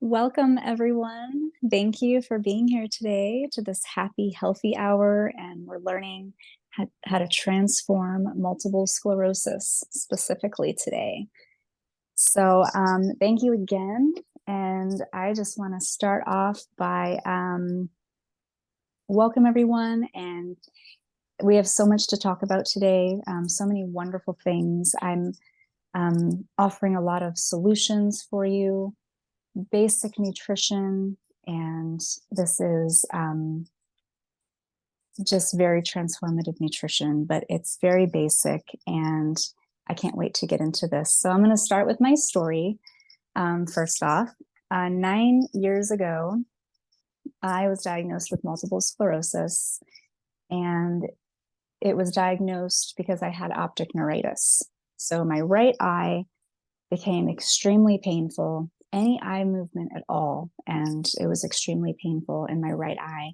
Welcome, everyone. Thank you for being here today to this happy, healthy hour. And we're learning how to transform multiple sclerosis specifically today. So, thank you again. And I just want to start off by welcome everyone. And we have so much to talk about today, so many wonderful things. I'm offering a lot of solutions for you, basic nutrition, and this is just very transformative nutrition, but it's very basic, and I can't wait to get into this. So I'm going to start with my story. First off, 9 years ago, I was diagnosed with multiple sclerosis, and it was diagnosed because I had optic neuritis. So my right eye became extremely painful, any eye movement at all, and it was extremely painful in my right eye.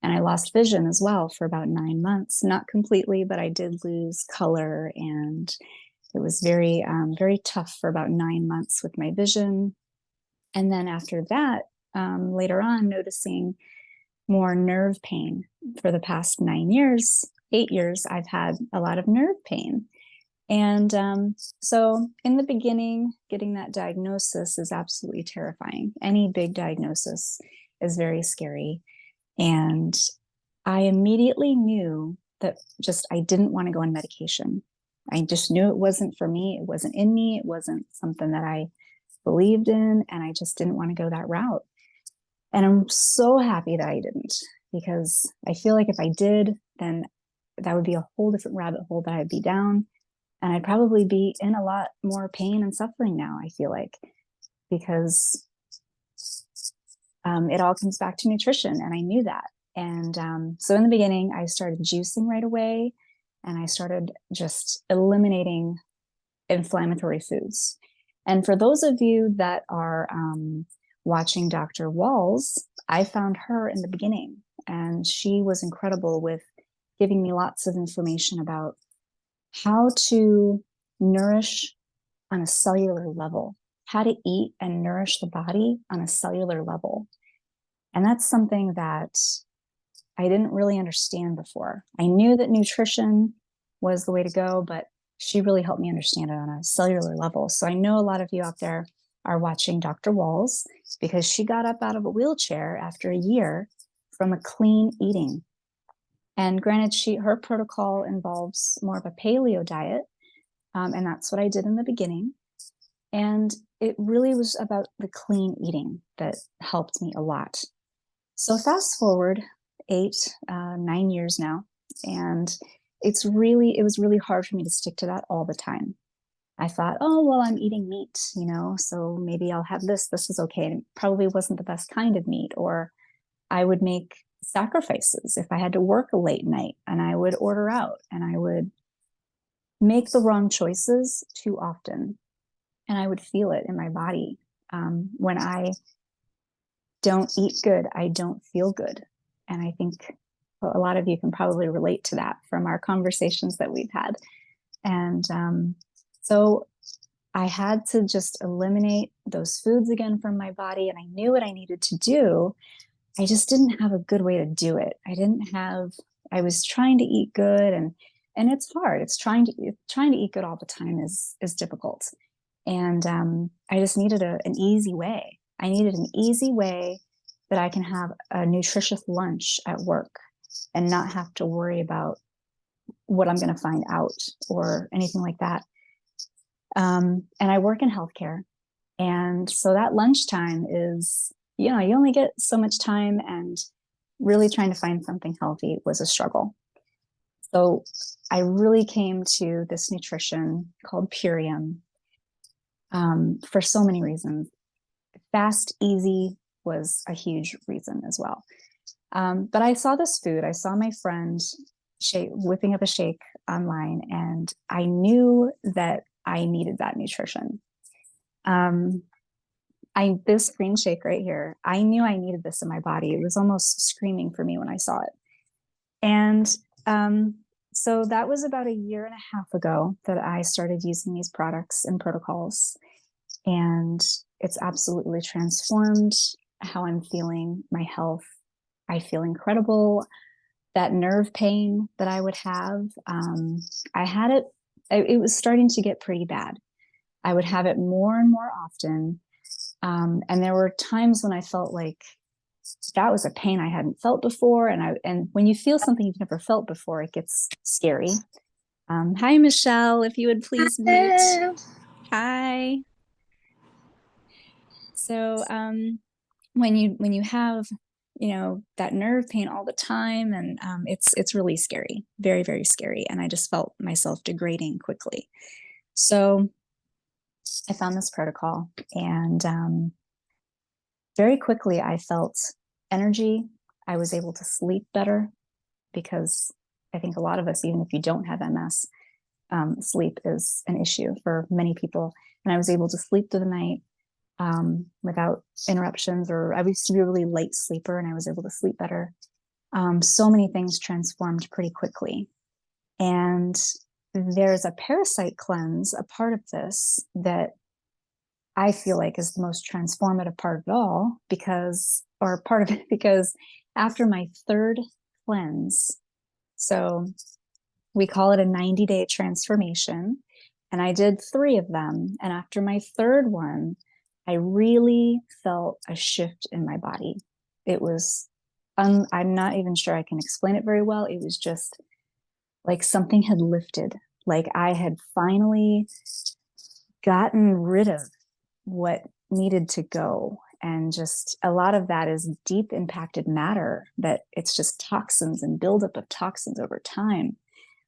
And I lost vision as well for about 9 months, not completely, but I did lose color, and it was very, very tough for about 9 months with my vision. And then after that, later on, noticing more nerve pain. For the past 9 years, 8 years, I've had a lot of nerve pain. And so in the beginning, getting that diagnosis is absolutely terrifying. Any big diagnosis is very scary. And I immediately knew that I didn't want to go on medication. I just knew it wasn't for me. It wasn't in me. It wasn't something that I believed in. And I just didn't want to go that route. And I'm so happy that I didn't, because I feel like if I did, then that would be a whole different rabbit hole that I'd be down. And I'd probably be in a lot more pain and suffering now, I feel like, because it all comes back to nutrition. And I knew that. And so in the beginning, I started juicing right away. And I started just eliminating inflammatory foods. And for those of you that are watching Dr. Walls, I found her in the beginning. And she was incredible with giving me lots of information about how to nourish on a cellular level, how to eat and nourish the body on a cellular level. And that's something that I didn't really understand before. I knew that nutrition was the way to go, but she really helped me understand it on a cellular level. So I know a lot of you out there are watching Dr. Walls because she got up out of a wheelchair after a year from a clean eating. And granted, her protocol involves more of a paleo diet, and that's what I did in the beginning. And it really was about the clean eating that helped me a lot. So fast forward 9 years now, and it was really hard for me to stick to that all the time. I thought, oh, well, I'm eating meat, so maybe I'll have this. This is okay. And it probably wasn't the best kind of meat, or I would make sacrifices if I had to work a late night, and I would order out, and I would make the wrong choices too often. And I would feel it in my body. When I don't eat good, I don't feel good. And I think a lot of you can probably relate to that from our conversations that we've had. And so I had to just eliminate those foods again from my body. And I knew what I needed to do. I just didn't have a good way to do it. I was trying to eat good, and it's hard. It's trying to eat good all the time is difficult. And I just needed an easy way. I needed an easy way that I can have a nutritious lunch at work and not have to worry about what I'm going to find out or anything like that. And I work in healthcare. And so that lunchtime is, you only get so much time, and really trying to find something healthy was a struggle. So I really came to this nutrition called Purium for so many reasons. Fast, easy was a huge reason as well. But I saw this food. I saw my friend whipping up a shake online, and I knew that I needed that nutrition. This green shake right here, I knew I needed this in my body. It was almost screaming for me when I saw it. And so that was about a year and a half ago that I started using these products and protocols. And it's absolutely transformed how I'm feeling, my health. I feel incredible. That nerve pain that I would have, I had it, it was starting to get pretty bad. I would have it more and more often. And there were times when I felt like that was a pain I hadn't felt before. And when you feel something you've never felt before, it gets scary. Hi, Michelle, if you would please mute. Hello. Hi. So when you have that nerve pain all the time, and it's really scary, very, very scary. And I just felt myself degrading quickly. So I found this protocol, and very quickly I felt energy. I was able to sleep better because I think a lot of us, even if you don't have MS, sleep is an issue for many people. And I was able to sleep through the night without interruptions, or I used to be a really late sleeper and I was able to sleep better. So many things transformed pretty quickly. And there's a parasite cleanse, a part of this that I feel like is the most transformative part of it all, or part of it, because after my third cleanse, so we call it a 90-day transformation, and I did 3 of them. And after my third one, I really felt a shift in my body. It was, I'm not even sure I can explain it very well. It was just like something had lifted, like I had finally gotten rid of what needed to go. And just a lot of that is deep impacted matter, that it's just toxins and buildup of toxins over time.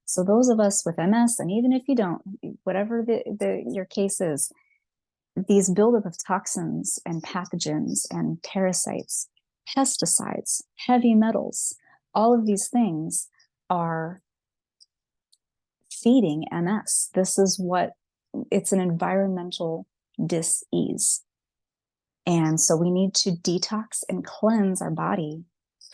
So those of us with MS, and even if you don't, whatever your case is, these buildup of toxins and pathogens and parasites, pesticides, heavy metals, all of these things are feeding MS. This is what it's an environmental dis-ease. And so we need to detox and cleanse our body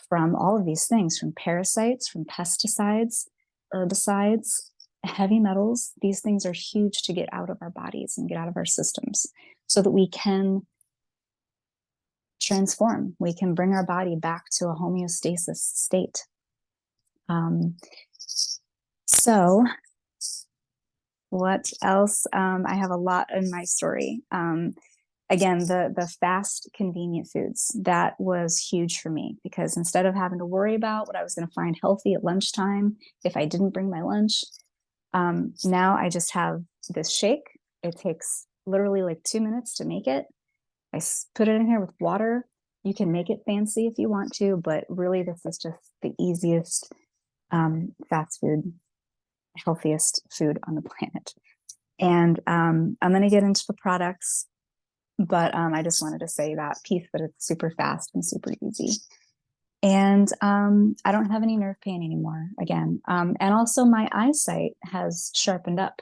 from all of these things, from parasites, from pesticides, herbicides, heavy metals. These things are huge to get out of our bodies and get out of our systems so that we can transform. We can bring our body back to a homeostasis state. So what else? I have a lot in my story. Again, the fast, convenient foods, that was huge for me, because instead of having to worry about what I was going to find healthy at lunchtime if I didn't bring my lunch, now I just have this shake. It takes literally like 2 minutes to make it. I put it in here with water. You can make it fancy if you want to, but really this is just the easiest fast food, healthiest food on the planet. And I'm going to get into the products, but I just wanted to say that piece, that it's super fast and super easy. And I don't have any nerve pain anymore again. And also my eyesight has sharpened up.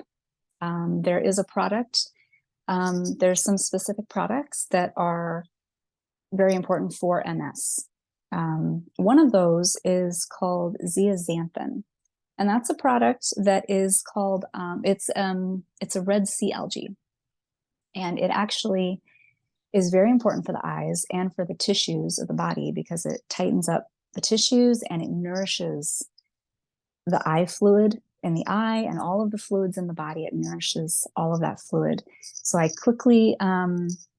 There is a product. There's some specific products that are very important for MS. One of those is called zeaxanthin. And that's a product that is called, it's a Red Sea algae. And it actually is very important for the eyes and for the tissues of the body, because it tightens up the tissues and it nourishes the eye fluid in the eye and all of the fluids in the body. It nourishes all of that fluid. So I quickly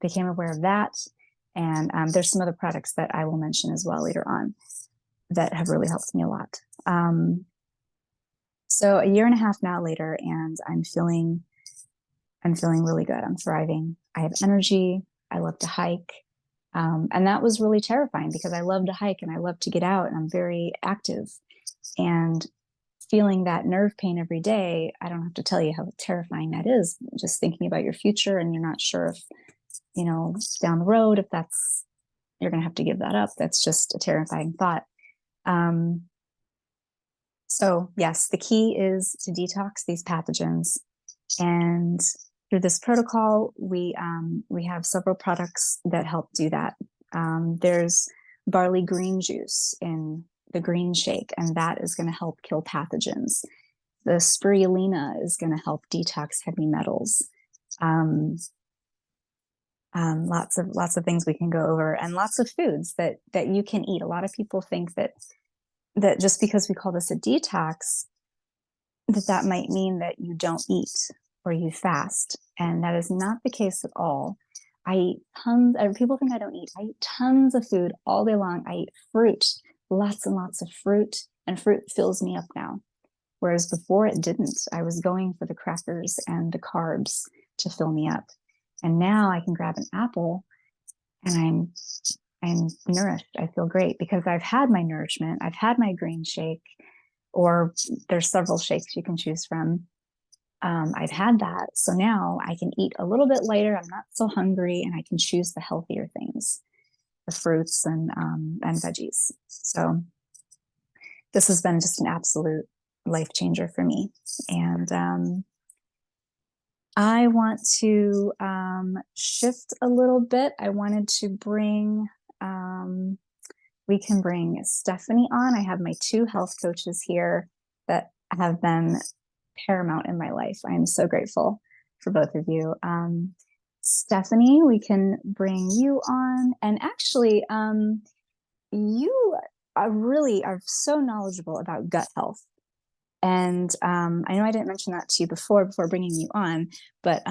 became aware of that. And there's some other products that I will mention as well later on that have really helped me a lot. So 1.5 years now later, and I'm feeling really good. I'm thriving. I have energy. I love to hike. And that was really terrifying, because I love to hike and I love to get out and I'm very active. And feeling that nerve pain every day, I don't have to tell you how terrifying that is. Just thinking about your future, and you're not sure if, down the road, if you're going to have to give that up. That's just a terrifying thought. So yes, the key is to detox these pathogens. And through this protocol, we have several products that help do that. There's barley green juice in the green shake, and that is going to help kill pathogens. The spirulina is going to help detox heavy metals. Lots of things we can go over, and lots of foods that you can eat. A lot of people think that just because we call this a detox, that might mean that you don't eat or you fast, and that is not the case at all. I eat tons. People think I don't eat. I eat tons of food all day long. I eat fruit, lots and lots of fruit, and fruit fills me up now. Whereas before it didn't. I was going for the crackers and the carbs to fill me up. And now I can grab an apple and I'm nourished. I feel great because I've had my nourishment. I've had my green shake, or there's several shakes you can choose from. I've had that. So now I can eat a little bit later. I'm not so hungry, and I can choose the healthier things, the fruits and veggies. So this has been just an absolute life changer for me. And I want to shift a little bit. I wanted to bring, we can bring Stephanie on. I have my two health coaches here that have been paramount in my life. I am so grateful for both of you. Stephanie, we can bring you on. And actually, you are so knowledgeable about gut health. And I know I didn't mention that to you before bringing you on, but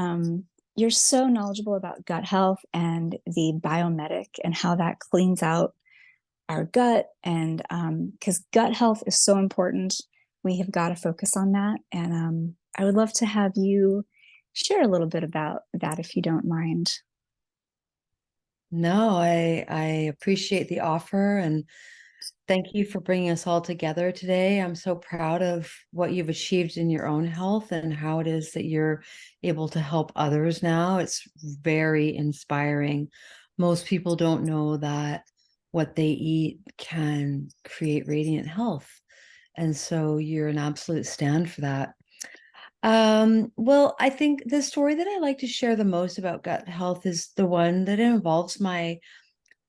you're so knowledgeable about gut health and the biomedic and how that cleans out our gut. And because gut health is so important, we have got to focus on that. And I would love to have you share a little bit about that, if you don't mind. No, I appreciate the offer, and thank you for bringing us all together today. I'm so proud of what you've achieved in your own health and how it is that you're able to help others now. It's very inspiring. Most people don't know that what they eat can create radiant health. And so you're an absolute stand for that. Well, I think the story that I like to share the most about gut health is the one that involves my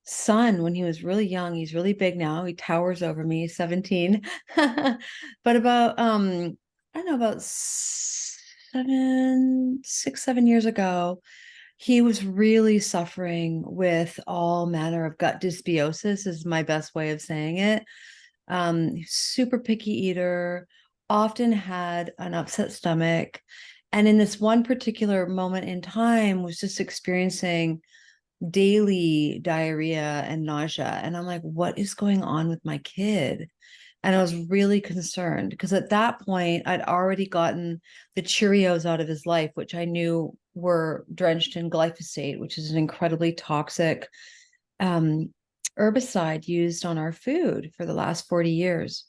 son when he was really young. He's really big now. He towers over me, he's 17. But about I don't know, about 7 years ago, he was really suffering with all manner of gut dysbiosis, is my best way of saying it. Super picky eater, often had an upset stomach, and in this one particular moment in time was just experiencing daily diarrhea and nausea. And I'm like, what is going on with my kid? And I was really concerned because at that point, I'd already gotten the Cheerios out of his life, which I knew were drenched in glyphosate, which is an incredibly toxic um, herbicide used on our food for the last 40 years.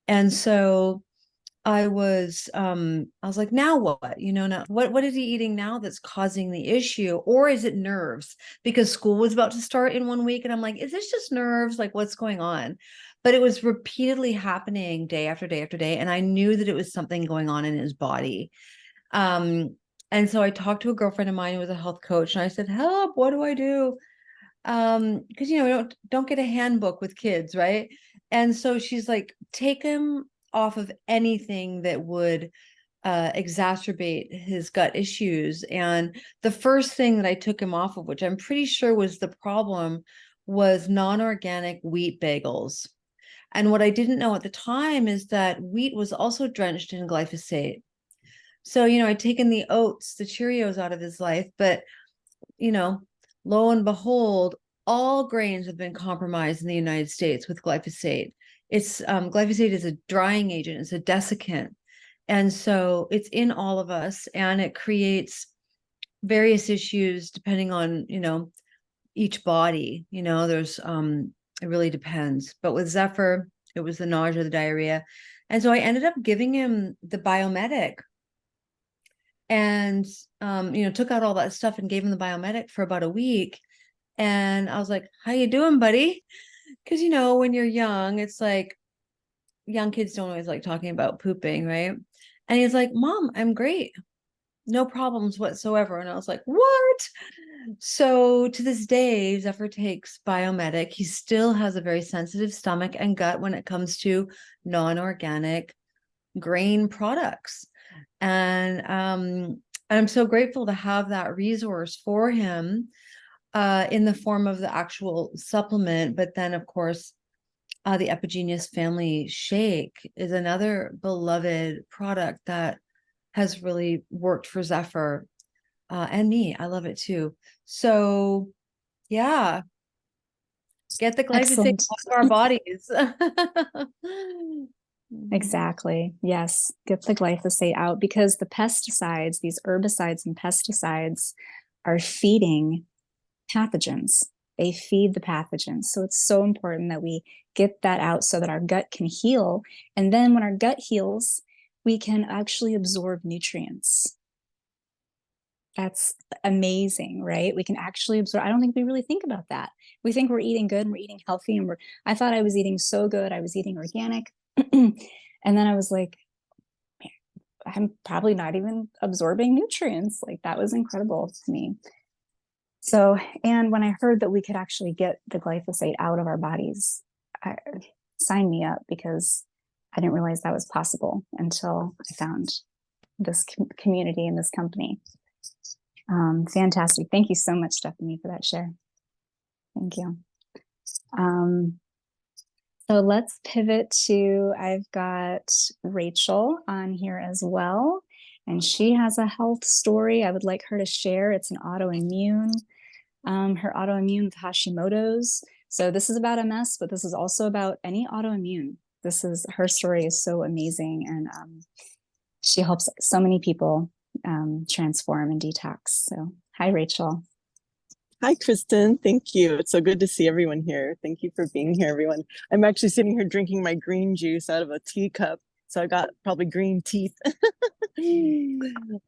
And so I was like, now what? Now what is he eating now that's causing the issue? Or is it nerves? Because school was about to start in 1 week. And I'm like, is this just nerves? Like, what's going on? But it was repeatedly happening day after day after day. And I knew that it was something going on in his body. And so I talked to a girlfriend of mine who was a health coach, and I said, help, what do I do? Because don't get a handbook with kids, right? And so she's like, take him off of anything that would exacerbate his gut issues. And the first thing that I took him off of, which I'm pretty sure was the problem, was non-organic wheat bagels. And what I didn't know at the time is that wheat was also drenched in glyphosate. So, I'd taken the oats, the Cheerios out of his life, but you know, lo and behold, all grains have been compromised in the United States with glyphosate. It's glyphosate is a drying agent, it's a desiccant. And so it's in all of us, and it creates various issues depending on, each body. There's it really depends. But with Zephyr, it was the nausea, the diarrhea. And so I ended up giving him the biomedic, and took out all that stuff and gave him the biomedic for about a week. And I was like, how you doing, buddy? Because when you're young, it's like young kids don't always like talking about pooping, right? And he's like, Mom, I'm great, no problems whatsoever. And I was like, what? So to this day, Zephyr takes biomedic. He still has a very sensitive stomach and gut when it comes to non-organic grain products. And I'm so grateful to have that resource for him. in the form of the actual supplement. But then, of course, the Epigenius Family Shake is another beloved product that has really worked for Zephyr and me. I love it too. So, yeah, get the glyphosate Excellent. off our bodies. Exactly. Yes. Get the glyphosate out because the pesticides, these herbicides and pesticides, are feeding pathogens. They feed the pathogens. So it's so important that we get that out so that our gut can heal. And then when our gut heals, we can actually absorb nutrients. That's amazing, right? We can actually absorb. I don't think we really think about that. We think we're eating good and we're eating healthy and I thought I was eating so good. I was eating organic. And then I was like, I'm probably not even absorbing nutrients. Like that was incredible to me. So, and when I heard that we could actually get the glyphosate out of our bodies, sign me up because I didn't realize that was possible until I found this community and this company. Fantastic. Thank you so much, Stephanie, for that share. Thank you. So let's pivot to, I've got Rachel on here as well, and she has a health story I would like her to share. It's an autoimmune, her autoimmune with Hashimoto's. So this is about MS, but this is also about any autoimmune. Her story is so amazing, and she helps so many people transform and detox. So hi, Rachel. Hi, Kristen. Thank you. It's so good to see everyone here. Thank you for being here, everyone. I'm actually sitting here drinking my green juice out of a teacup, so I got probably green teeth.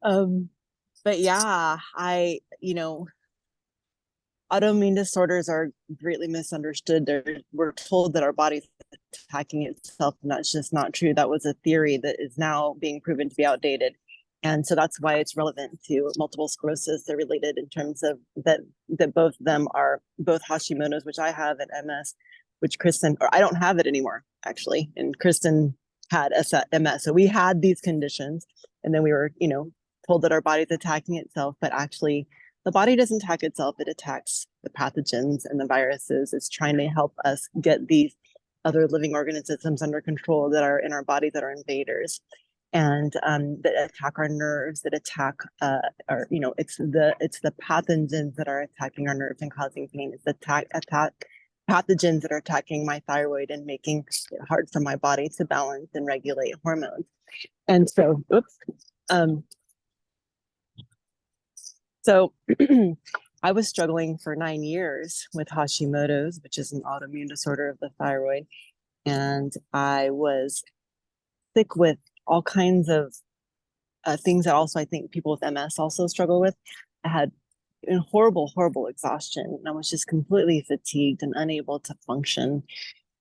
But yeah, autoimmune disorders are greatly misunderstood. We're told that our body's attacking itself, and that's just not true. That was a theory that is now being proven to be outdated. And so that's why it's relevant to multiple sclerosis. They're related in terms of that both of them are both Hashimoto's, which I have, and MS, which Kristen, or I don't have it anymore, actually. And Kristen had MS. So we had these conditions, and then we were, told that our body's attacking itself, but actually the body doesn't attack itself. It attacks the pathogens and the viruses. It's trying to help us get these other living organisms under control that are in our body that are invaders. And that attack our nerves, that attack it's the pathogens that are attacking our nerves and causing pain. It's the attack pathogens that are attacking my thyroid and making it hard for my body to balance and regulate hormones. And so, so I was struggling for 9 years with Hashimoto's, which is an autoimmune disorder of the thyroid, and I was sick with all kinds of things that also I think people with MS also struggle with. I had horrible exhaustion, and I was just completely fatigued and unable to function,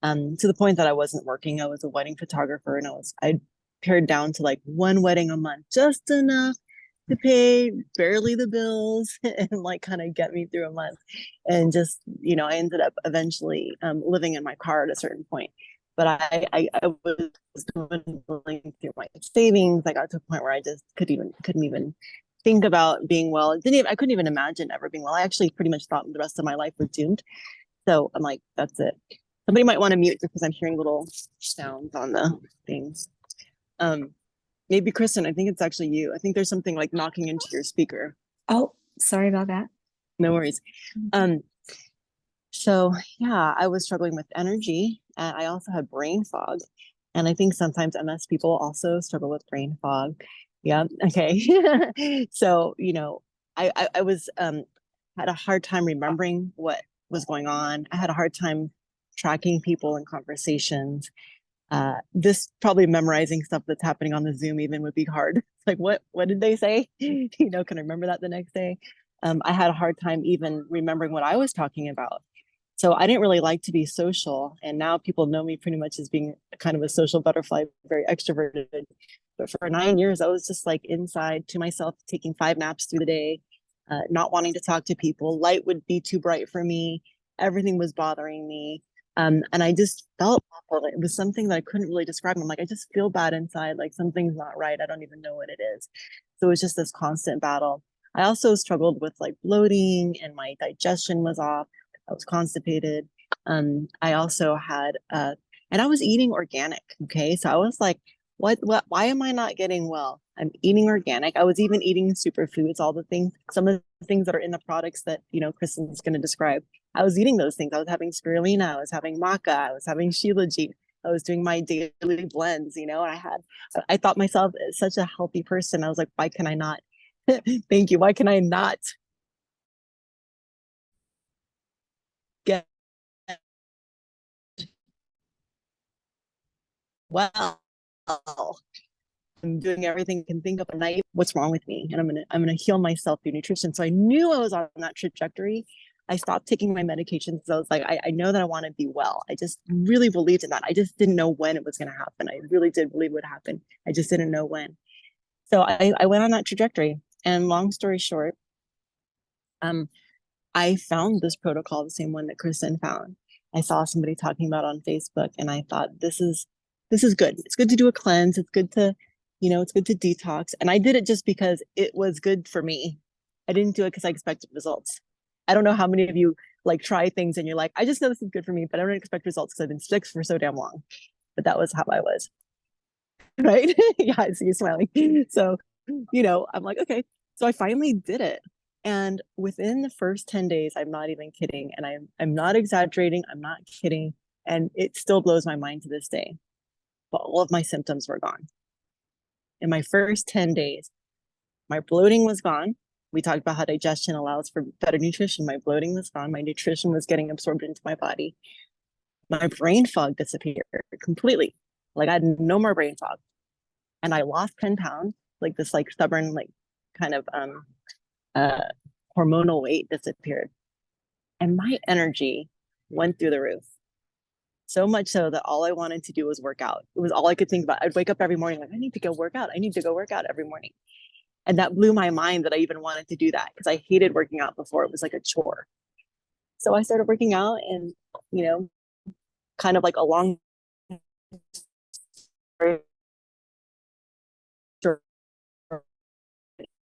to the point that I wasn't working. I was a wedding photographer, and I pared down to like one wedding a month, just enough to pay barely the bills and like kind of get me through a month. And just, I ended up eventually living in my car at a certain point. But I was dwindling through my savings. I got to a point where I just couldn't even think about being well. I couldn't even imagine ever being well. I actually pretty much thought the rest of my life was doomed. So I'm like, that's it. Somebody might want to mute because I'm hearing little sounds on the things. Maybe Kristen, I think it's actually you. I think there's something like knocking into your speaker. Oh, sorry about that. No worries. So yeah, I was struggling with energy, and I also had brain fog. And I think sometimes MS people also struggle with brain fog. Yeah. Okay. So, I was had a hard time remembering what was going on. I had a hard time tracking people in conversations. This probably memorizing stuff that's happening on the Zoom even would be hard. Like, what did they say? Can I remember that the next day? I had a hard time even remembering what I was talking about. So I didn't really like to be social. And now people know me pretty much as being kind of a social butterfly, very extroverted. But for 9 years, I was just like inside to myself, taking 5 naps through the day, not wanting to talk to people. Light would be too bright for me. Everything was bothering me. And I just felt awful. It was something that I couldn't really describe. I'm like, I just feel bad inside. Like something's not right. I don't even know what it is. So it was just this constant battle. I also struggled with like bloating and my digestion was off. I was constipated. I also had and I was eating organic. Okay. So I was like, why am I not getting well? I'm eating organic. I was even eating superfoods, all the things, some of the things that are in the products that, Kristen's going to describe. I was eating those things. I was having spirulina, I was having maca, I was having shilajit. I was doing my daily blends, and I thought myself as such a healthy person. I was like, why can I not? Thank you. Why can I not get well? I'm doing everything I can think of, and what's wrong with me? And I'm gonna heal myself through nutrition. So I knew I was on that trajectory. I stopped taking my medications. So I was like, I know that I want to be well. I just really believed in that. I just didn't know when it was going to happen. I really did believe it would happen. I just didn't know when. So I went on that trajectory. And long story short, I found this protocol, the same one that Kristen found. I saw somebody talking about it on Facebook, and I thought, this is good. It's good to do a cleanse. It's good to, it's good to detox. And I did it just because it was good for me. I didn't do it because I expected results. I don't know how many of you like try things and you're like, I just know this is good for me, but I don't expect results because I've been sick for so damn long. But that was how I was. Right? Yeah, I see you smiling. So, I'm like, okay. So I finally did it. And within the first 10 days, I'm not even kidding. And I'm not exaggerating. I'm not kidding. And it still blows my mind to this day. But all of my symptoms were gone. In my first 10 days, my bloating was gone. We talked about how digestion allows for better nutrition. My bloating was gone. My nutrition was getting absorbed into my body. My brain fog disappeared completely. Like I had no more brain fog. And I lost 10 pounds, like this like stubborn, like kind of hormonal weight disappeared. And my energy went through the roof. So much so that all I wanted to do was work out. It was all I could think about. I'd wake up every morning like, I need to go work out. I need to go work out every morning. And that blew my mind that I even wanted to do that because I hated working out before. It was like a chore. So I started working out and, kind of like a long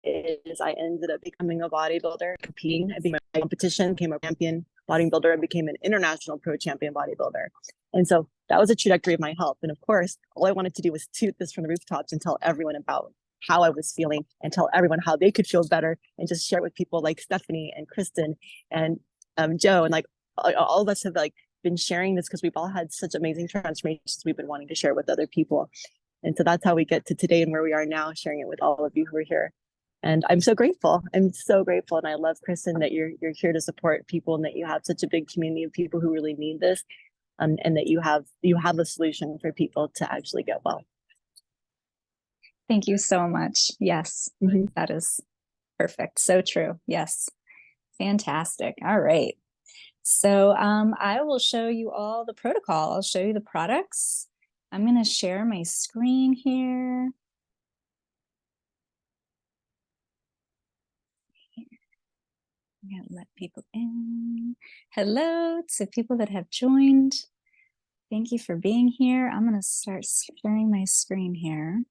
is I ended up becoming a bodybuilder, competing. I became a competition, became a champion bodybuilder, and became an international pro champion bodybuilder. And so that was a trajectory of my health. And of course, all I wanted to do was toot this from the rooftops and tell everyone about how I was feeling and tell everyone how they could feel better and just share it with people like Stephanie and Kristen and Joe and like all of us have like been sharing this because we've all had such amazing transformations we've been wanting to share with other people. And so that's how we get to today and where we are now, sharing it with all of you who are here. And I'm so grateful. I'm so grateful. And I love, Kristen, that you're here to support people and that you have such a big community of people who really need this. And that you have a solution for people to actually get well. Thank you so much. Yes, that is perfect. So true. Yes. Fantastic. All right. So I will show you all the protocol. I'll show you the products. I'm going to share my screen here. I'm going to let people in. Hello to people that have joined. Thank you for being here. I'm going to start sharing my screen here.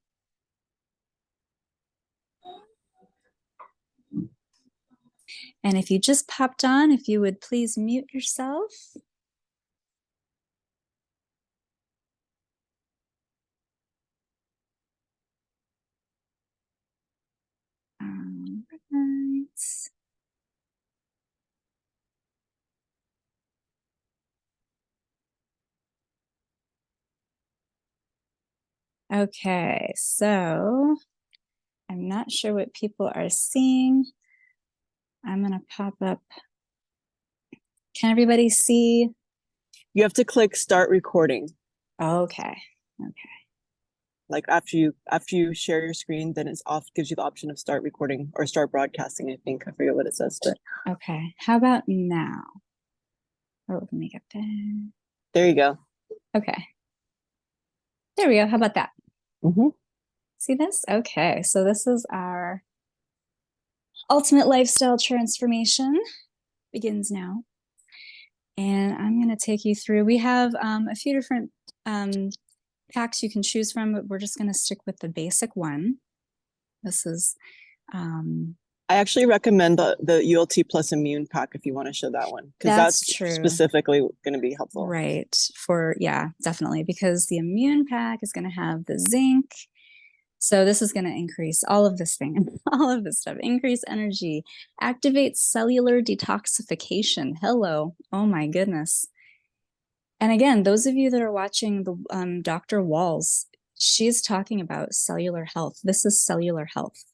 And if you just popped on, if you would please mute yourself. Right. Okay, so I'm not sure what people are seeing. I'm going to pop up. Can everybody see? You have to click start recording. Okay. Okay. Like after you share your screen, then it's off, gives you the option of start recording or start broadcasting, I think. I forget what it says, but okay. How about now? Oh, let me get there. There you go. Okay. There we go. How about that? Mm-hmm. See this? Okay. So this is our ultimate lifestyle transformation. Begins now. And I'm going to take you through. We have a few different packs you can choose from, but we're just going to stick with the basic one. This is I actually recommend the ULT Plus Immune Pack if you want to show that one, because That's that's true. specifically going to be helpful. Right. Yeah, definitely. Because the immune pack is going to have the zinc. So this is going to increase all of this thing, all of this stuff, increase energy, activate cellular detoxification. Hello. Oh my goodness. And again, those of you that are watching the Dr. Walls, she's talking about cellular health. This is cellular health.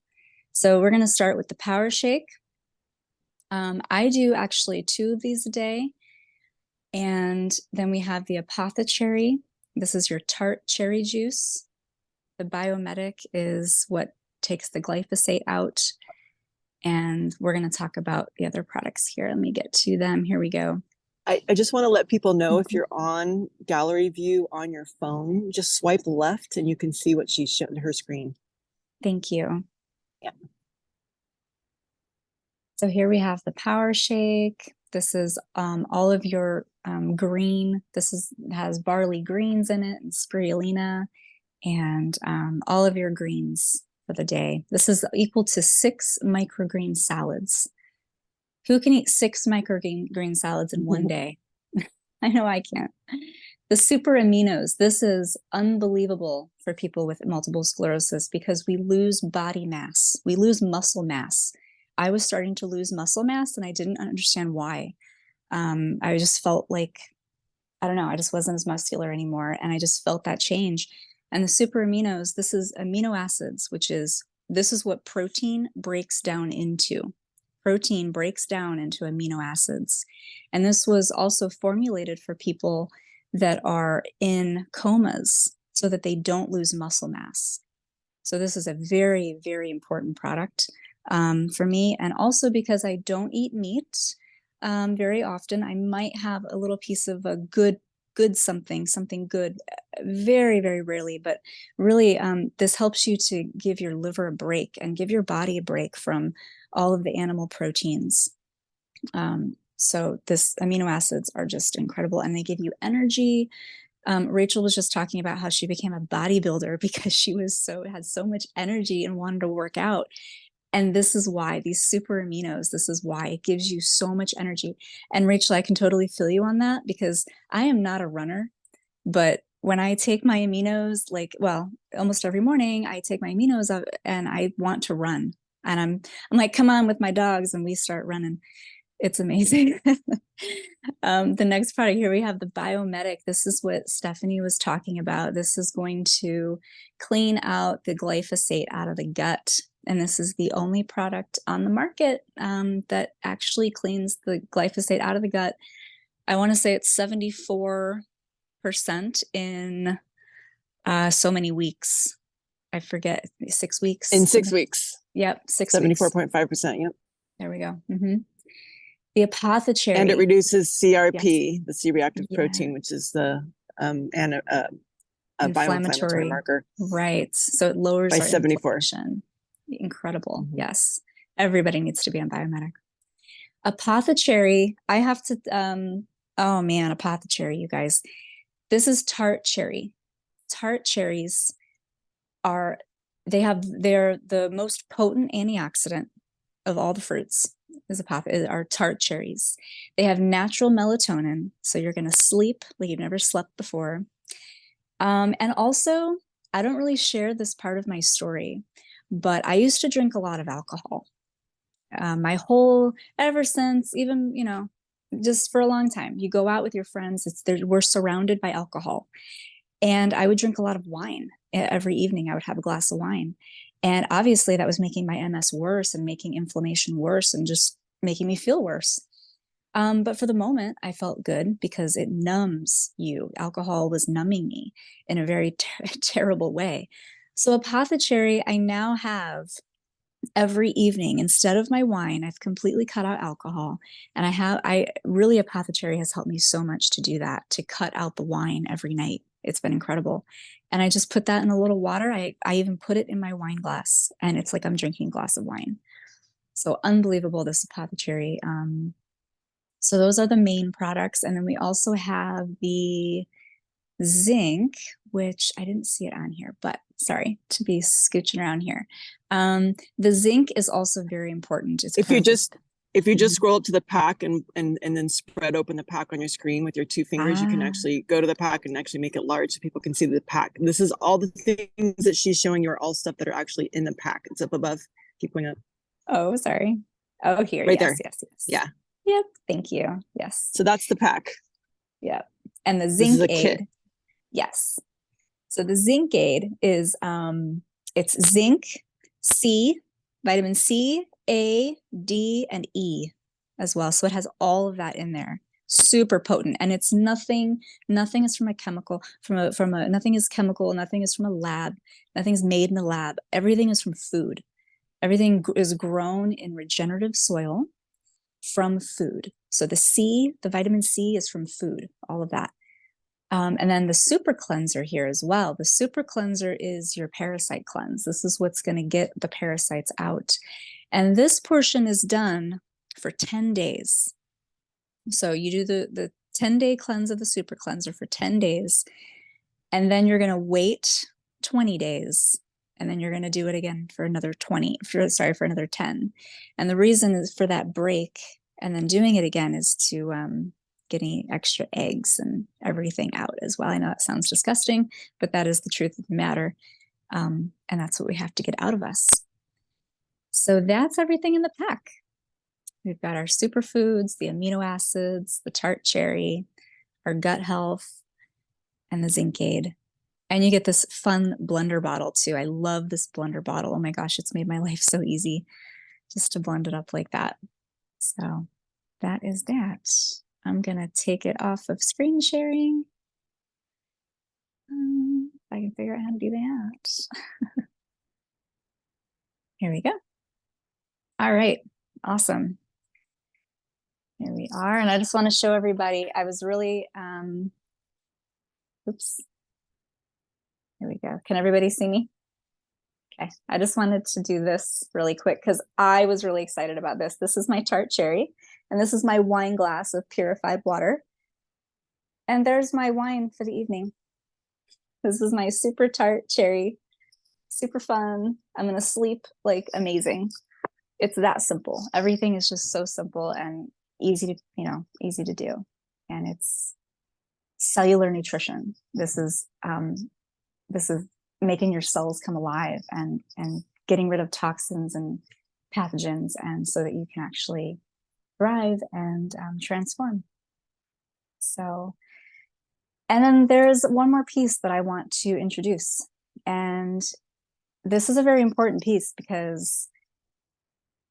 So we're going to start with the Power Shake. I do actually 2 of these a day. And then we have the Apothecary. This is your tart cherry juice. The Biomedic is what takes the glyphosate out. And we're going to talk about the other products here. Let me get to them. Here we go. I just want to let people know, if you're on gallery view on your phone, just swipe left and you can see what she's showing her screen. Thank you. Yeah. So here we have the Power Shake. This is all of your green. Has barley greens in it and spirulina and all of your greens for the day. This is equal to 6 microgreen salads. Who can eat 6 microgreen salads in one day? I know I can't. The super aminos. This is unbelievable for people with multiple sclerosis because we lose body mass. We lose muscle mass. I was starting to lose muscle mass and I didn't understand why. I just felt like, I don't know, I just wasn't as muscular anymore. And I just felt that change. And the super aminos, this is amino acids, this is what protein breaks down into. Protein breaks down into amino acids. And this was also formulated for people that are in comas so that they don't lose muscle mass. So this is a very, very important product for me. And also because I don't eat meat very often, I might have a little piece of a good something good, very, very rarely, but really this helps you to give your liver a break and give your body a break from all of the animal proteins. So this amino acids are just incredible and they give you energy. Rachel was just talking about how she became a bodybuilder because she had so much energy and wanted to work out. And this is why these super aminos, this is why it gives you so much energy. And Rachel, I can totally feel you on that because I am not a runner, but when I take my aminos, almost every morning, I take my aminos out and I want to run. And I'm like, come on with my dogs, and we start running. It's amazing. The next product here, we have the Biomedic. This is what Stephanie was talking about. This is going to clean out the glyphosate out of the gut. And this is the only product on the market that actually cleans the glyphosate out of the gut. I want to say it's 74% in so many weeks. I forget, 6 weeks. In 6 weeks. Yep, 6 weeks. 74.5%. Yep. There we go. The Apothecary. And it reduces CRP, the C-reactive protein, which is the bioinflammatory marker. Right. So it lowers by our 74. inflammation. Incredible. Yes. Everybody needs to be on Biomedic. Apothecary. I have to, oh man, Apothecary, you guys. This is tart cherry. Tart cherries they're the most potent antioxidant of all the fruits are tart cherries. They have natural melatonin, so you're going to sleep like you've never slept before. And also, I don't really share this part of my story, but I used to drink a lot of alcohol. Ever since, even, just for a long time, you go out with your friends, we're surrounded by alcohol. And I would drink a lot of wine every evening. I would have a glass of wine. And obviously that was making my MS worse and making inflammation worse and just making me feel worse. But for the moment, I felt good because it numbs you. Alcohol was numbing me in a very terrible way. So Apothecary, I now have every evening, instead of my wine, I've completely cut out alcohol. And Apothecary has helped me so much to do that, to cut out the wine every night. It's been incredible. And I just put that in a little water. I even put it in my wine glass and it's like I'm drinking a glass of wine. So unbelievable, this Apothecary. So those are the main products. And then we also have the zinc, which I didn't see it on here, but sorry, to be scooching around here. The zinc is also very important. It's If part you of the- just scroll up to the pack and then spread open the pack on your screen with your 2 fingers, you can Ah. actually go to the pack and actually make it large so people can see the pack. This is all the things that she's showing you are all stuff that are actually in the pack. It's up above. Keep going up. Oh, sorry. Oh, here. Right Yes, there. yes, yes. Yeah. Yep. Thank you. Yes. So that's the pack. Yep. And the This zinc is a aid. kit. Yes. So the zinc aid is it's zinc, C, vitamin C, A, D, and E as well. So it has all of that in there. Super potent. And it's nothing is from a chemical, nothing is chemical, nothing is from a lab, nothing's made in a lab. Everything is from food. Everything is grown in regenerative soil from food. So the vitamin C is from food, all of that. And then the super cleanser here as well. The super cleanser is your parasite cleanse. This is what's going to get the parasites out. And this portion is done for 10 days. So you do the 10-day cleanse of the super cleanser for 10 days. And then you're going to wait 20 days. And then you're going to do it again for another for another 10. And the reason is for that break and then doing it again is to getting extra eggs and everything out as well. I know that sounds disgusting, but that is the truth of the matter. And that's what we have to get out of us. So that's everything in the pack. We've got our superfoods, the amino acids, the tart cherry, our gut health, and the zinc aid. And you get this fun blender bottle too. I love this blender bottle. Oh my gosh, it's made my life so easy just to blend it up like that. So that is that. I'm going to take it off of screen sharing. If I can figure out how to do that. Here we go. All right. Awesome. Here we are. And I just want to show everybody, I was really, oops. Here we go. Can everybody see me? Okay. I just wanted to do this really quick because I was really excited about this. This is my tart cherry, and this is my wine glass of purified water. And there's my wine for the evening. This is my super tart cherry. Super fun. I'm going to sleep like amazing. It's that simple. Everything is just so simple and easy to, easy to do. And it's cellular nutrition. This is making your cells come alive and getting rid of toxins and pathogens, and so that you can actually thrive and transform. So, and then there's one more piece that I want to introduce, and this is a very important piece because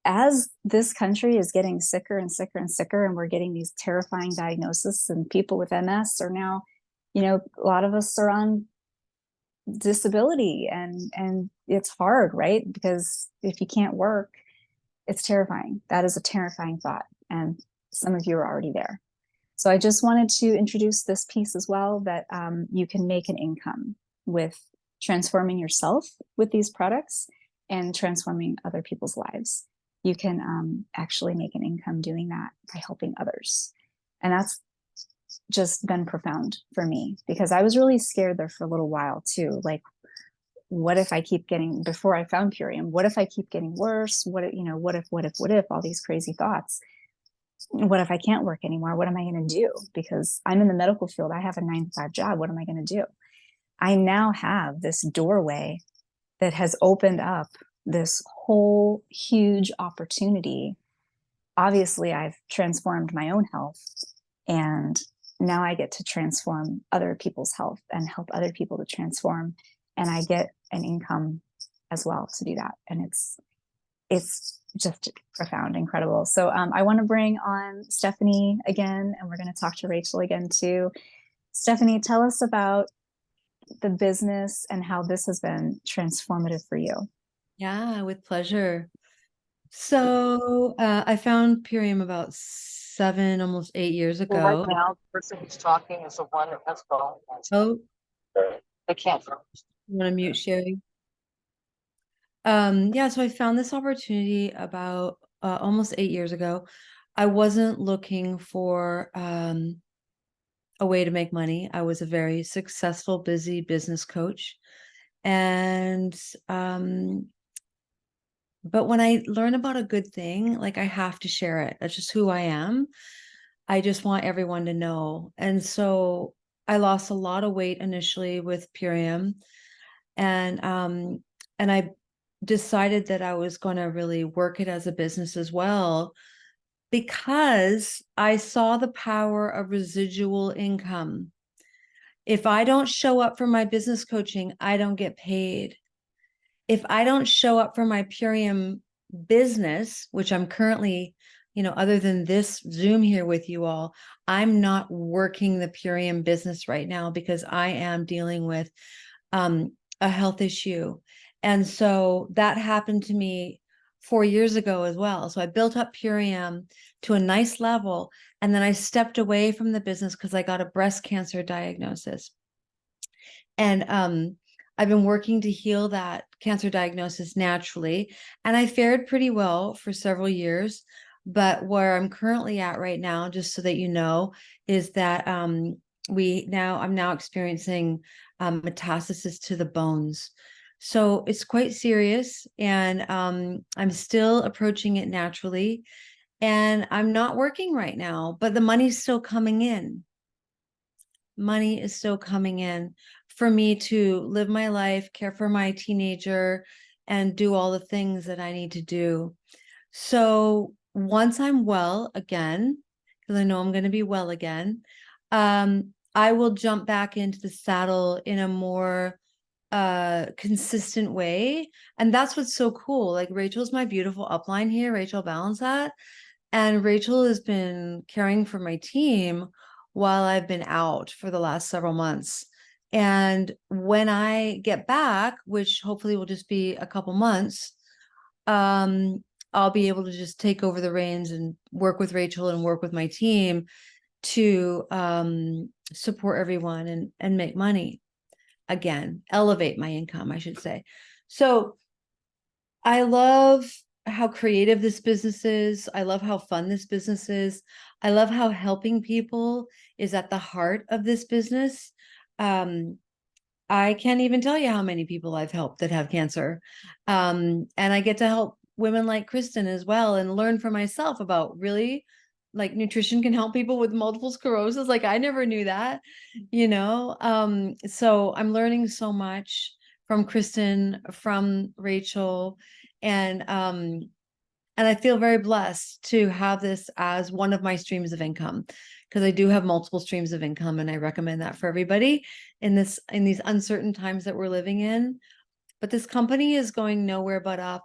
as this country is getting sicker and sicker and sicker, and we're getting these terrifying diagnoses, and people with MS are now, a lot of us are on disability, and it's hard, right? Because if you can't work, it's terrifying. That is a terrifying thought, and some of you are already there. So I just wanted to introduce this piece as well, that you can make an income with transforming yourself with these products and transforming other people's lives. You can actually make an income doing that by helping others. And that's just been profound for me, because I was really scared there for a little while too. Like, what if I keep getting, before I found Purium, what if I keep getting worse? What if, all these crazy thoughts. What if I can't work anymore? What am I going to do? Because I'm in the medical field. I have a 9-to-5 job. What am I going to do? I now have this doorway that has opened up this whole huge opportunity. Obviously, I've transformed my own health, and now I get to transform other people's health and help other people to transform. And I get an income as well to do that. And it's just profound, incredible. So I want to bring on Stephanie again, and we're going to talk to Rachel again too. Stephanie, tell us about the business and how this has been transformative for you. Yeah, with pleasure. So I found Purium about 7, almost 8 years ago. Well, right now, the person who's talking is the one that has phone. Oh, They can't. you want to mute Sherry? Yeah, so I found this opportunity about almost 8 years ago. I wasn't looking for a way to make money. I was a very successful, busy business coach. And but when I learn about a good thing, like I have to share it. That's just who I am. I just want everyone to know. And so I lost a lot of weight initially with Purium, and I decided that I was going to really work it as a business as well, because I saw the power of residual income. If I don't show up for my business coaching, I don't get paid. If I don't show up for my Purium business, which I'm currently, other than this Zoom here with you all, I'm not working the Purium business right now because I am dealing with a health issue. And so that happened to me 4 years ago as well. So I built up Purium to a nice level, and then I stepped away from the business because I got a breast cancer diagnosis. And I've been working to heal that cancer diagnosis naturally, and I fared pretty well for several years. But where I'm currently at right now, just so that you know, is that I'm now experiencing metastasis to the bones. So it's quite serious, and I'm still approaching it naturally, and I'm not working right now, but the money's still coming in. Money is still coming in for me to live my life, care for my teenager, and do all the things that I need to do. So once I'm well again, because I know I'm going to be well again, I will jump back into the saddle in a more consistent way. And that's what's so cool. Like, Rachel's my beautiful upline here, Rachel Balance that. And Rachel has been caring for my team while I've been out for the last several months. And when I get back, which hopefully will just be a couple months, I'll be able to just take over the reins and work with Rachel and work with my team to support everyone and make money again, elevate my income, I should say. So I love how creative this business is. I love how fun this business is. I love how helping people is at the heart of this business. I can't even tell you how many people I've helped that have cancer. And I get to help women like Christen as well, and learn for myself about really, like, nutrition can help people with multiple sclerosis. Like, I never knew that, so I'm learning so much from Christen, from Rachel, and I feel very blessed to have this as one of my streams of income, because I do have multiple streams of income, and I recommend that for everybody in these uncertain times that we're living in. But this company is going nowhere but up.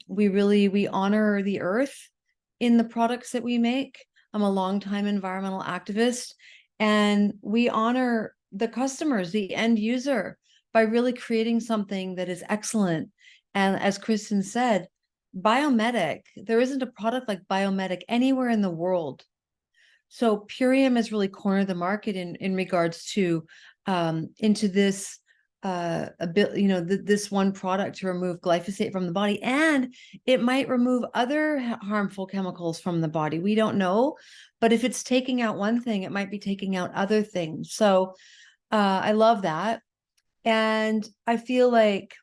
We honor the earth in the products that we make. I'm a longtime environmental activist, and we honor the customers, the end user, by really creating something that is excellent. And as Christen said, Biomedic, there isn't a product like Biomedic anywhere in the world. So Purium has really cornered the market in regards to into this this one product to remove glyphosate from the body, and it might remove other harmful chemicals from the body. We don't know, but if it's taking out one thing, it might be taking out other things. So I love that. And I feel like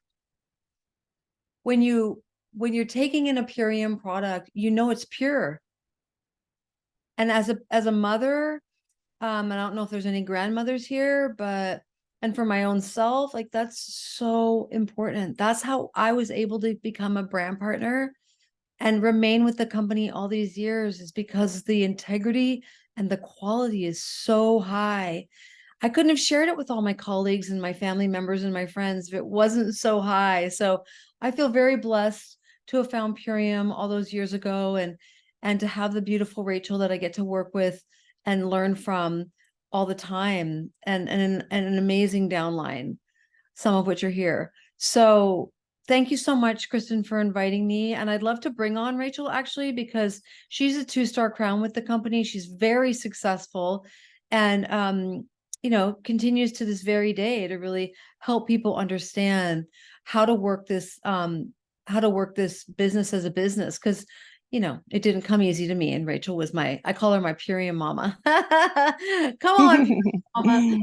when you're taking in a Purium product, it's pure. And as a mother, I don't know if there's any grandmothers here, and for my own self, like, that's so important. That's how I was able to become a brand partner and remain with the company all these years, is because the integrity and the quality is so high. I couldn't have shared it with all my colleagues and my family members and my friends if it wasn't so high. So I feel very blessed to have found Purium all those years ago, and to have the beautiful Rachel that I get to work with and learn from all the time, and an amazing downline, some of which are here. So thank you so much, Christen, for inviting me. And I'd love to bring on Rachel, actually, because she's a 2-star crown with the company. She's very successful, and continues to this very day to really help people understand how to work this business as a business. Because you know, it didn't come easy to me. And Rachel was I call her my Purium mama. Come on, Purium mama.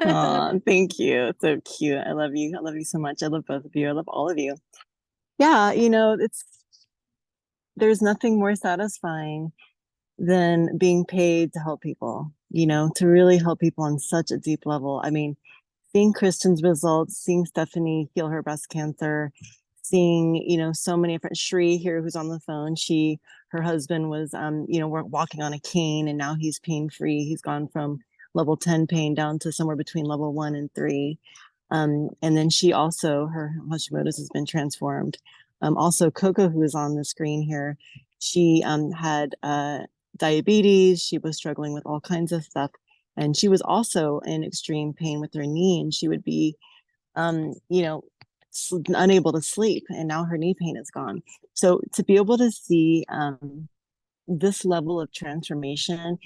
Oh, thank you. It's so cute. I love you. I love you so much. I love both of you. I love all of you. Yeah, there's nothing more satisfying than being paid to help people, to really help people on such a deep level. I mean, seeing Christen's results, seeing Stephanie heal her breast cancer, seeing, so many different Shri here who's on the phone. Her husband was, walking on a cane and now he's pain free. He's gone from level 10 pain down to somewhere between level 1 and 3. And then her Hashimoto's has been transformed. Also Coco, who is on the screen here, she had diabetes. She was struggling with all kinds of stuff. And she was also in extreme pain with her knee, and she would be, unable to sleep. And now her knee pain is gone. So to be able to see this level of transformation,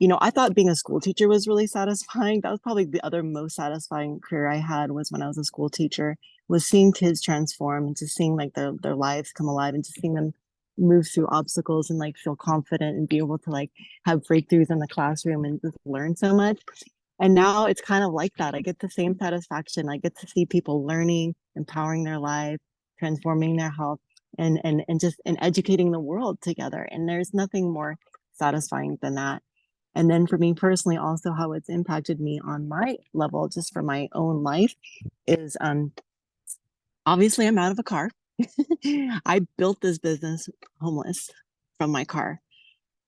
I thought being a school teacher was really satisfying. That was probably the other most satisfying career I had, was when I was a school teacher, was seeing kids transform and just seeing like their lives come alive and just seeing them move through obstacles and like feel confident and be able to like have breakthroughs in the classroom and just learn so much. And now it's kind of like that. I get the same satisfaction. I get to see people learning, empowering their life, transforming their health, and educating the world together. And there's nothing more satisfying than that. And then for me personally, also how it's impacted me on my level, just for my own life, is obviously I'm out of a car. I built this business homeless from my car.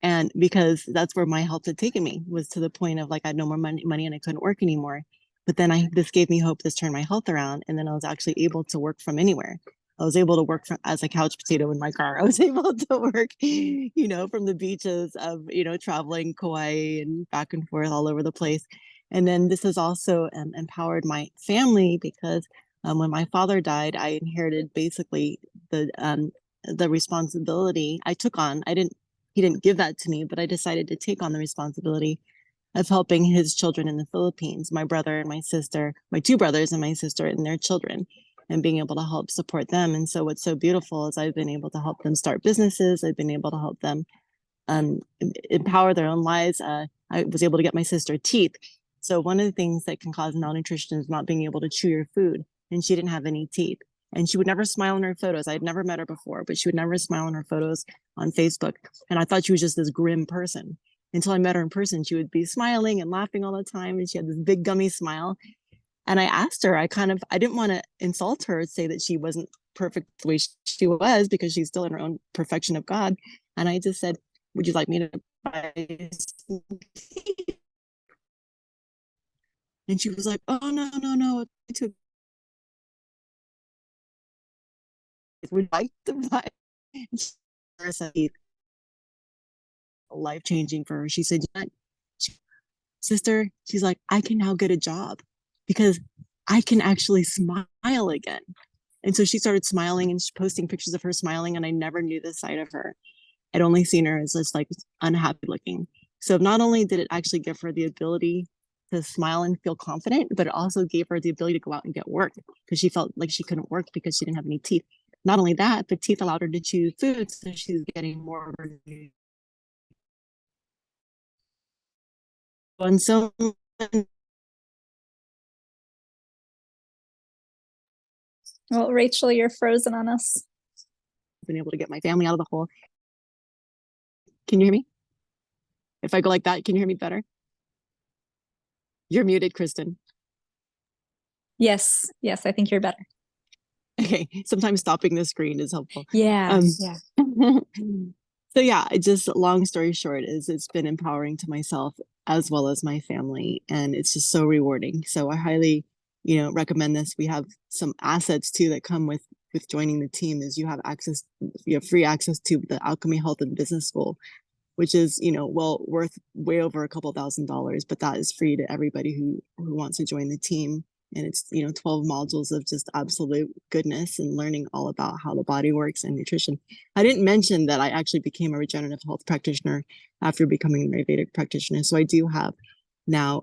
And because that's where my health had taken me, was to the point of like I had no more money and I couldn't work anymore. But then this gave me hope. This turned my health around, and then I was actually able to work from anywhere. I was able to work as a couch potato in my car. I was able to work, from the beaches of, traveling Kauai and back and forth all over the place. And then this has also empowered my family, because when my father died, I inherited basically the responsibility I took on. He didn't give that to me, but I decided to take on the responsibility of helping his children in the Philippines, my brother and my sister, my two brothers and my sister and their children, and being able to help support them. And so what's so beautiful is I've been able to help them start businesses. I've been able to help them empower their own lives. I was able to get my sister teeth. So one of the things that can cause malnutrition is not being able to chew your food. And she didn't have any teeth. And she would never smile in her photos. I'd never met her before, but she would never smile in her photos on Facebook. And I thought she was just this grim person. Until I met her in person, she would be smiling and laughing all the time. And she had this big gummy smile. And I asked her, I didn't want to insult her, say that she wasn't perfect the way she was, because she's still in her own perfection of God. And I just said, would you like me to buy some tea? And she was like, oh, no. Would like to buy life-changing for her. She said, sister, she's like, I can now get a job because I can actually smile again. And so she started smiling and posting pictures of her smiling, and I never knew this side of her. I'd only seen her as just like unhappy looking. So not only did it actually give her the ability to smile and feel confident, but it also gave her the ability to go out and get work, because she felt like she couldn't work because she didn't have any teeth. Not only that, but teeth allowed her to chew food, so she's getting more of her. And so Well, Rachel, you're frozen on us. been able to get my family out of the hole. Can you hear me? If I go like that, can you hear me better? You're muted, Christen. Yes, I think you're better. Okay, sometimes stopping the screen is helpful. Yeah. So yeah, just long story short is it's been empowering to myself as well as my family, and it's just so rewarding. So I highly, recommend this. We have some assets too that come with joining the team. Is you have free access to the Alchemy Health and Business School, which is, worth way over $2,000, but that is free to everybody who wants to join the team. And it's, 12 modules of just absolute goodness and learning all about how the body works and nutrition. I didn't mention that I actually became a regenerative health practitioner after becoming an Ayurvedic practitioner. So I do have now,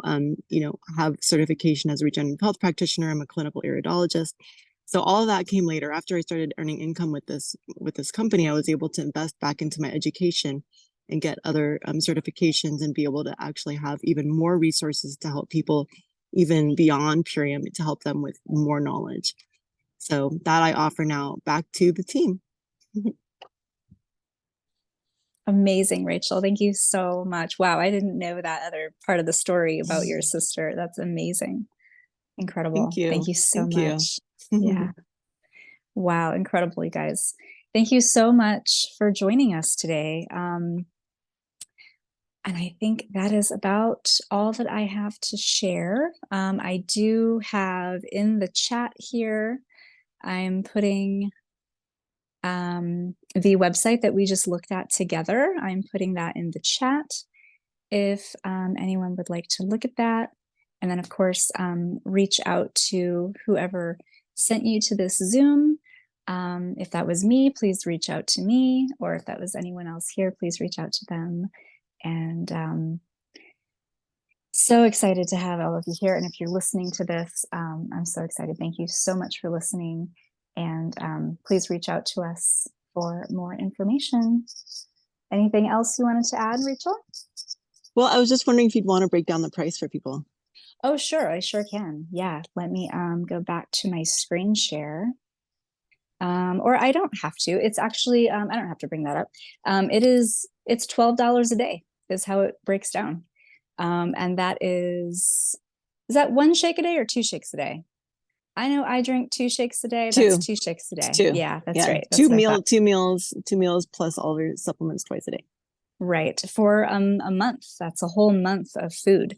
have certification as a regenerative health practitioner. I'm a clinical iridologist. So all of that came later. After I started earning income with this company, I was able to invest back into my education and get other certifications and be able to actually have even more resources to help people even beyond Purium, to help them with more knowledge. So that I offer now back to the team. Amazing, Rachel. Thank you so much. Wow, I didn't know that other part of the story about your sister. That's amazing. Incredible. Thank you. Thank you so Thank you. much. Yeah. Wow, incredible, you guys. Thank you so much for joining us today. And I think that is about all that I have to share. I do have in the chat here, I'm putting the website that we just looked at together. I'm putting that in the chat if anyone would like to look at that. And then, of course, reach out to whoever sent you to this Zoom. If that was me, please reach out to me, or if that was anyone else here, please reach out to them. And so excited to have all of you here. And if you're listening to this, I'm so excited. Thank you so much for listening. And please reach out to us for more information. Anything else you wanted to add, Rachel? Well, I was just wondering if you'd want to break down the price for people. Oh, sure. I sure can. Yeah. Let me go back to my screen share. Or I don't have to. It's actually, I don't have to bring that up. It's $12 a day is how it breaks down. And that is that one shake a day or 2 shakes a day? I know I drink 2 shakes a day. Two. That's 2 shakes a day. Two. Yeah, that's Yeah. right. That's what I thought. 2 meals plus all your supplements twice a day. Right. For a month. That's a whole month of food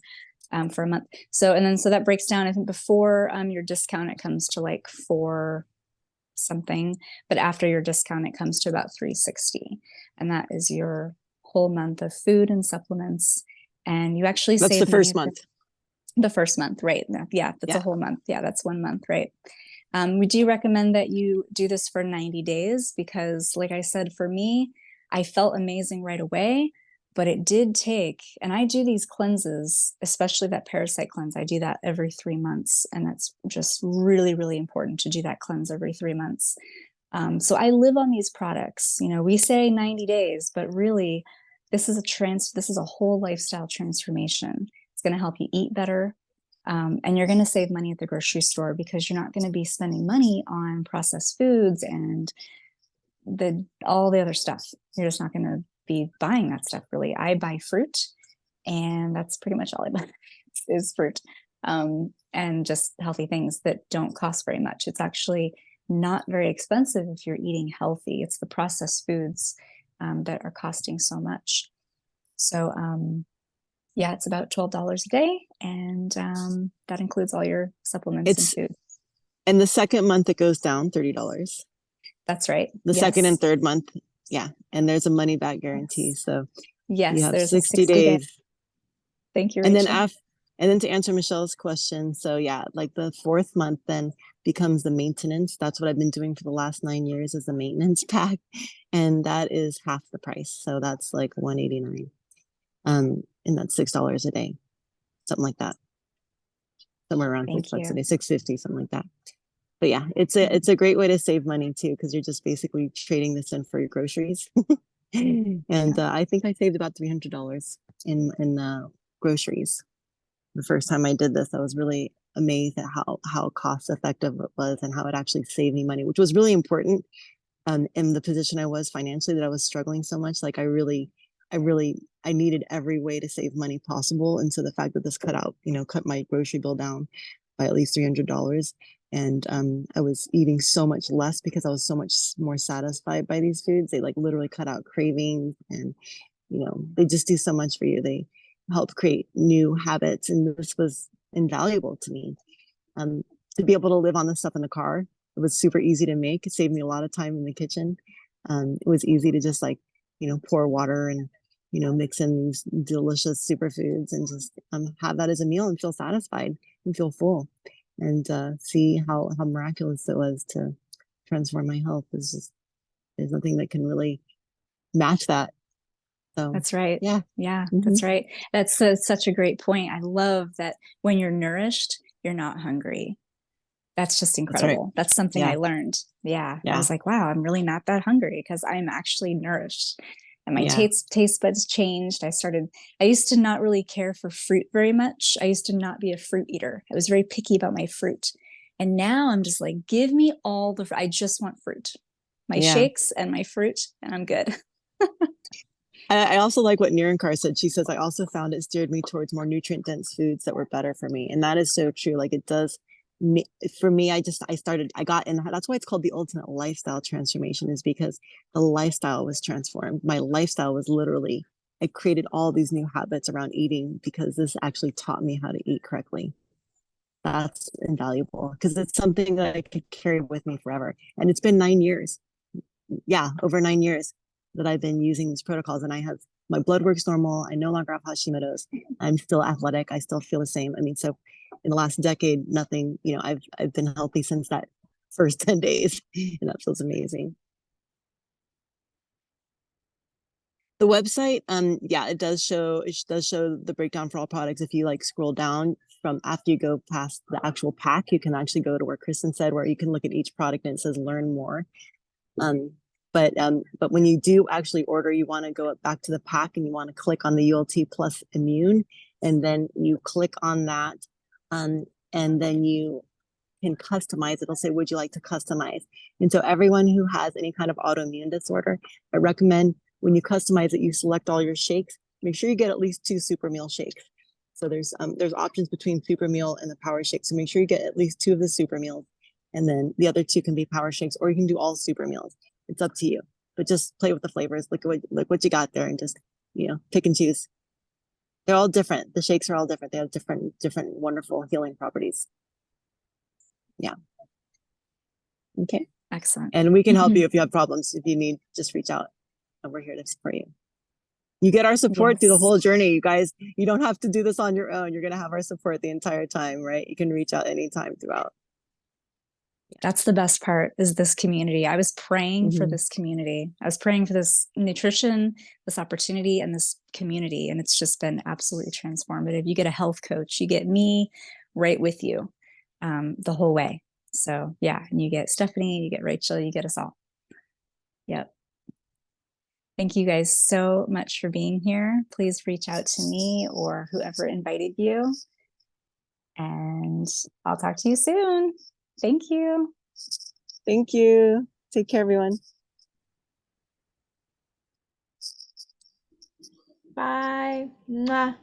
for a month. So that breaks down. I think before your discount, it comes to like 4 something, but after your discount, it comes to about $360. And that is your whole month of food and supplements. And you actually That's save the first money month. The first month, right? Yeah, that's a whole month. Yeah, that's 1 month, right? We do recommend that you do this for 90 days because, like I said, for me, I felt amazing right away, but it did take, and I do these cleanses, especially that parasite cleanse. I do that every 3 months, and that's just really, really important to do that cleanse every 3 months. So I live on these products. You know, we say 90 days, but really, this is a whole lifestyle transformation. It's going to help you eat better. And you're going to save money at the grocery store because you're not going to be spending money on processed foods and all the other stuff. You're just not going to be buying that stuff, really. I buy fruit, and that's pretty much all I buy is fruit, and just healthy things that don't cost very much. It's actually not very expensive if you're eating healthy. It's the processed foods that are costing so much. So yeah, it's about $12 a day, and that includes all your supplements and food. And the second month it goes down $30. That's right. The second and third month, yeah, and there's a money back guarantee. Yes. So yes, you have there's 60 a 60 days. Thank you, And Rachel. then to answer Michelle's question, so yeah, like the 4th month then becomes the maintenance. That's what I've been doing for the last 9 years, is the maintenance pack, and that is half the price. So that's like $189, and that's $6 a day, something like that. Somewhere around $6 a day, $6.50, something like that. But yeah, it's a great way to save money too, because you're just basically trading this in for your groceries. And I think I saved about $300 in groceries. The first time I did this, I was really amazed at how cost effective it was and how it actually saved me money, which was really important in the position I was financially, that I was struggling so much. Like I needed every way to save money possible. And so the fact that this cut my grocery bill down by at least $300. And I was eating so much less because I was so much more satisfied by these foods. They like literally cut out cravings, and they just do so much for you. They help create new habits, and this was invaluable to me. To be able to live on this stuff in the car, it was super easy to make. It saved me a lot of time in the kitchen. It was easy to just pour water and mix in these delicious superfoods and just have that as a meal and feel satisfied and feel full. And see how miraculous it was to transform my health. There's nothing that can really match that. So that's right. Yeah. That's right. That's such a great point. I love that when you're nourished, you're not hungry. That's just That's right. incredible. That's something Yeah. I learned. Yeah. I Yeah. was like, wow, I'm really not that hungry because I'm actually nourished. And my Yeah. taste buds changed. I used to not really care for fruit very much. I used to not be a fruit eater. I was very picky about my fruit. And now I'm just like, give me all I just want fruit, my Yeah. shakes and my fruit, and I'm good. I also like what Niranкar said. She says, I also found it steered me towards more nutrient dense foods that were better for me. And that is so true. Like it does for me, I got in. That's why it's called the ultimate lifestyle transformation, is because the lifestyle was transformed. My lifestyle was literally, I created all these new habits around eating because this actually taught me how to eat correctly. That's invaluable because it's something that I could carry with me forever. And it's been 9 years. Yeah, over 9 years that I've been using these protocols, and my blood works normal. I no longer have Hashimoto's. I'm still athletic. I still feel the same. I mean, so in the last decade, nothing, I've been healthy since that first 10 days, and that feels amazing. The website, yeah, it does show the breakdown for all products. If you like scroll down from after you go past the actual pack, you can actually go to where Christen said, where you can look at each product and it says learn more. But when you do actually order, you want to go back to the pack and you want to click on the ULT plus immune, and then you click on that, and then you can customize. It'll say, would you like to customize? And so everyone who has any kind of autoimmune disorder, I recommend when you customize it, you select all your shakes. Make sure you get at least 2 super meal shakes. So there's options between super meal and the power shake. So make sure you get at least 2 of the super meals, and then the other 2 can be power shakes, or you can do all super meals. It's up to you, but just play with the flavors. Look what you got there, and just pick and choose. They're all different. The shakes are all different. They have different wonderful healing properties. Yeah. Okay. Excellent. And we can help you if you have problems. If you need, just reach out, and we're here to support you. You get our support through the whole journey, you guys. You don't have to do this on your own. You're going to have our support the entire time, right? You can reach out anytime throughout. That's the best part, is this community. I was praying for this community. I was praying for this nutrition, this opportunity, and this community. And it's just been absolutely transformative. You get a health coach, you get me right with you the whole way. So yeah, and you get Stephanie, you get Rachel, you get us all. Yep. Thank you guys so much for being here. Please reach out to me or whoever invited you. And I'll talk to you soon. Thank you. Thank you. Take care, everyone. Bye. Mwah.